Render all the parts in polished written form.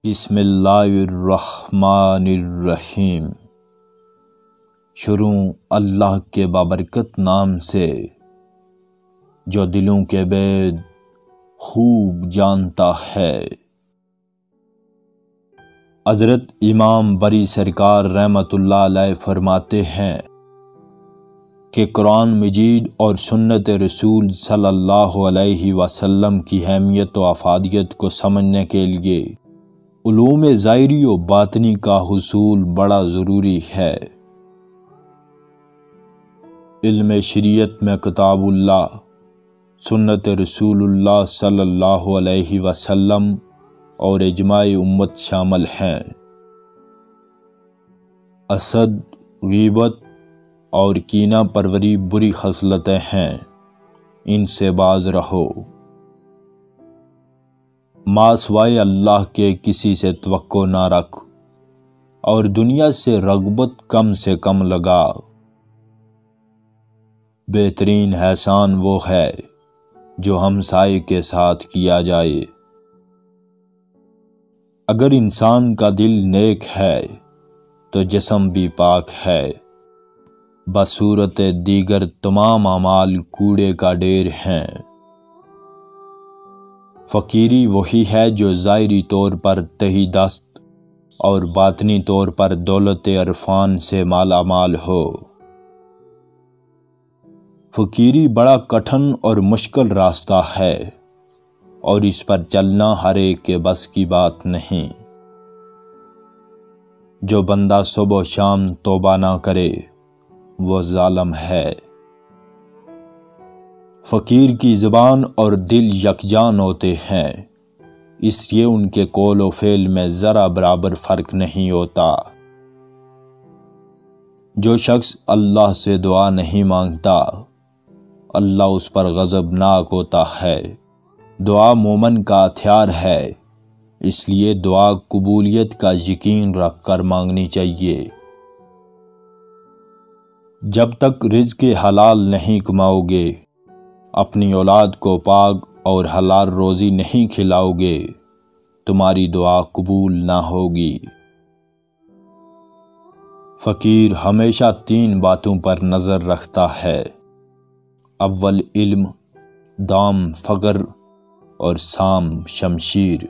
بسم اللہ الرحمن الرحیم۔ شروع اللہ کے بابرکت نام سے جو دلوں کے بید خوب جانتا ہے۔ حضرت امام بری سرکار رحمۃ اللہ علیہ فرماتے ہیں کہ قرآن مجید اور سنت رسول صلی اللہ علیہ وسلم کی اہمیت و افادیت کو سمجھنے کے لیے علوم ظاہری و باطنی کا حصول بڑا ضروری ہے۔ علم شریعت میں کتاب اللہ، سنت رسول اللہ صلی اللہ علیہ وسلم اور اجماع امت شامل ہیں۔ حسد، غیبت اور کینہ پروری بری خصلتیں ہیں، ان سے باز رہو۔ ما سوائے اللہ کے کسی سے توقع نہ رکھ اور دنیا سے رغبت کم سے کم لگا۔ بہترین احسان وہ ہے جو ہمسائے کے ساتھ کیا جائے۔ اگر انسان کا دل نیک ہے تو جسم بھی پاک ہے، بصورت دیگر تمام اعمال کوڑے کا ڈھیر ہیں۔ فقیری وہی ہے جو ظاہری طور پر تہی دست اور باطنی طور پر دولت عرفان سے مالا مال ہو۔ فقیری بڑا کٹھن اور مشکل راستہ ہے اور اس پر چلنا ہر ایک کے بس کی بات نہیں۔ جو بندہ صبح و شام توبہ نہ کرے وہ ظالم ہے۔ فقیر کی زبان اور دل یکجان ہوتے ہیں، اس لیے ان کے قول و فعل میں ذرا برابر فرق نہیں ہوتا۔ جو شخص اللہ سے دعا نہیں مانگتا اللہ اس پر غضبناک ہوتا ہے۔ دعا مومن کا ہتھیار ہے، اس لیے دعا قبولیت کا یقین رکھ کر مانگنی چاہیے۔ جب تک رزق حلال نہیں کماؤ گے، اپنی اولاد کو پاک اور حلال روزی نہیں کھلاؤ گے، تمہاری دعا قبول نہ ہوگی۔ فقیر ہمیشہ 3 باتوں پر نظر رکھتا ہے: اول علم، دام فقر اور سام شمشیر۔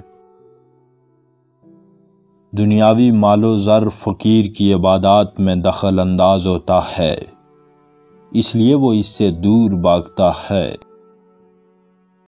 دنیاوی مال و زر فقیر کی عبادات میں دخل انداز ہوتا ہے، اس لیے وہ اس سے دور بھاگتا ہے۔